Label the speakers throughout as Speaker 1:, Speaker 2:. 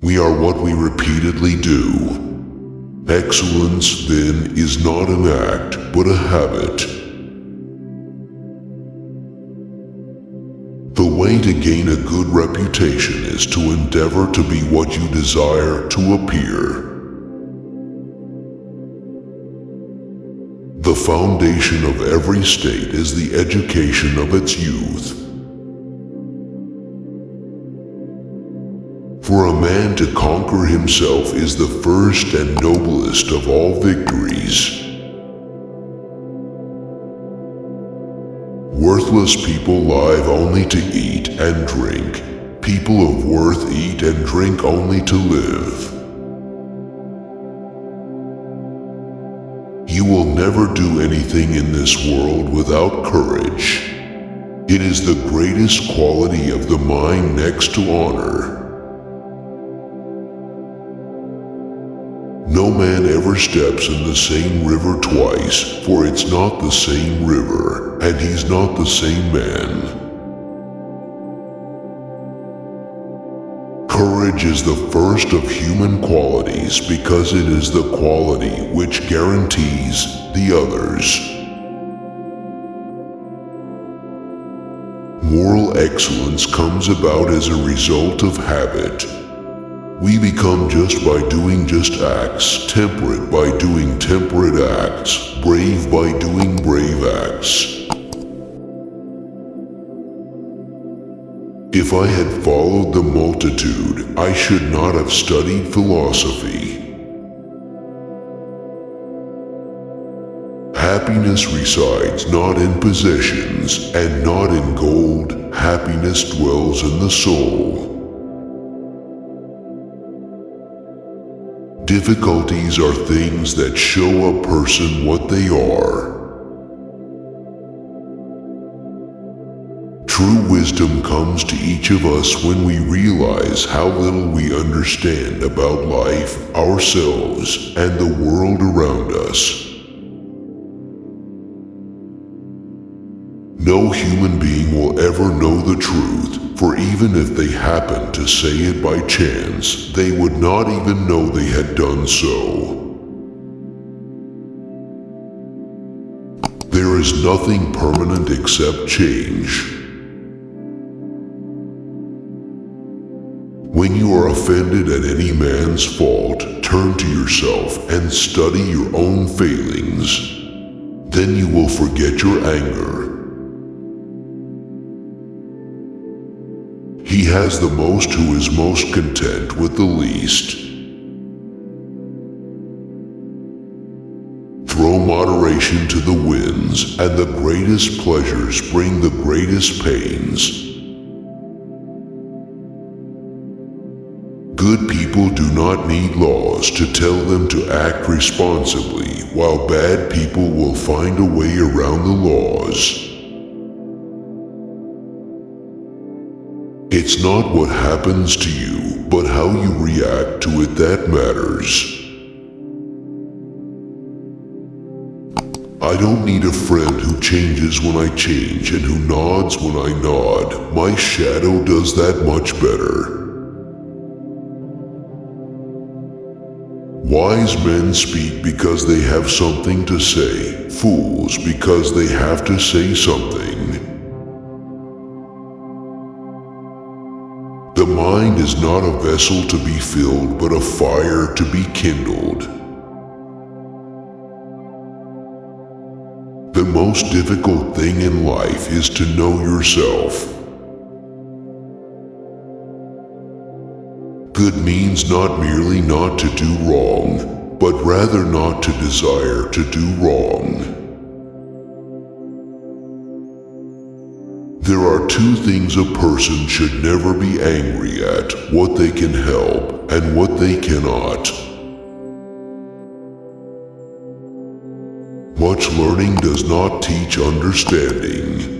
Speaker 1: We are what we repeatedly do. Excellence, then, is not an act, but a habit. The way to gain a good reputation is to endeavor to be what you desire to appear. The foundation of every state is the education of its youth. For a man to conquer himself is the first and noblest of all victories. Worthless people live only to eat and drink. People of worth eat and drink only to live. You will never do anything in this world without courage. It is the greatest quality of the mind next to honor. No man ever steps in the same river twice, for it's not the same river, and he's not the same man. Courage is the first of human qualities because it is the quality which guarantees the others. Moral excellence comes about as a result of habit. We become just by doing just acts, temperate by doing temperate acts, brave by doing brave acts. If I had followed the multitude, I should not have studied philosophy. Happiness resides not in possessions and not in gold. Happiness dwells in the soul. Difficulties are things that show a person what they are. True wisdom comes to each of us when we realize how little we understand about life, ourselves, and the world around us. No human being will ever know the truth, for even if they happened to say it by chance, they would not even know they had done so. There is nothing permanent except change. When you are offended at any man's fault, turn to yourself and study your own failings. Then you will forget your anger. He has the most who is most content with the least. Throw moderation to the winds, and the greatest pleasures bring the greatest pains. Good people do not need laws to tell them to act responsibly, while bad people will find a way around the laws. It's not what happens to you, but how you react to it that matters. I don't need a friend who changes when I change and who nods when I nod. My shadow does that much better. Wise men speak because they have something to say, fools because they have to say something. The mind is not a vessel to be filled, but a fire to be kindled. The most difficult thing in life is to know yourself. Good means not merely not to do wrong, but rather not to desire to do wrong. There are two things a person should never be angry at: what they can help and what they cannot. Much learning does not teach understanding.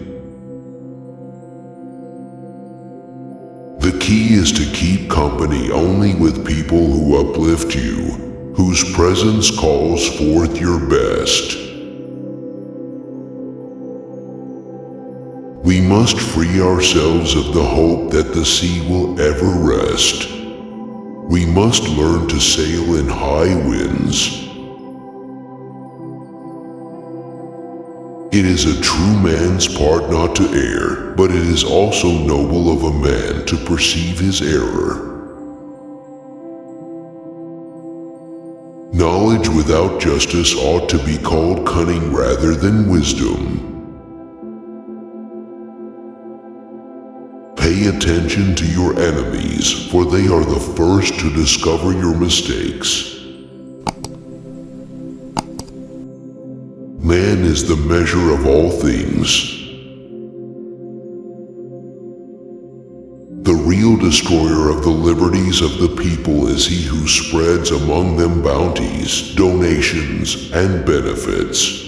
Speaker 1: The key is to keep company only with people who uplift you, whose presence calls forth your best. We must free ourselves of the hope that the sea will ever rest. We must learn to sail in high winds. It is a true man's part not to err, but it is also noble of a man to perceive his error. Knowledge without justice ought to be called cunning rather than wisdom. Pay attention to your enemies, for they are the first to discover your mistakes. Man is the measure of all things. The real destroyer of the liberties of the people is he who spreads among them bounties, donations, and benefits.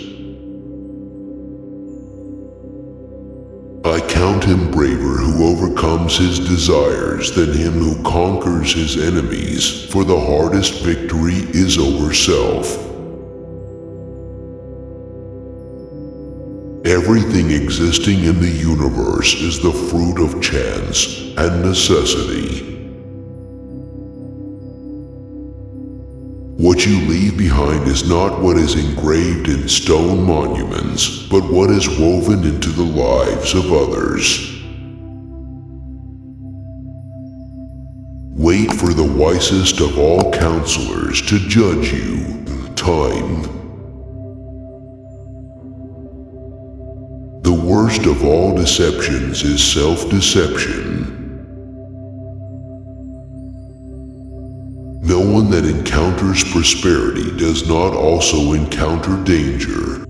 Speaker 1: I count him braver who overcomes his desires than him who conquers his enemies, for the hardest victory is over self. Everything existing in the universe is the fruit of chance and necessity. What you leave behind is not what is engraved in stone monuments, but what is woven into the lives of others. Wait for the wisest of all counselors to judge you, time. The worst of all deceptions is self-deception. No one that encounters prosperity does not also encounter danger.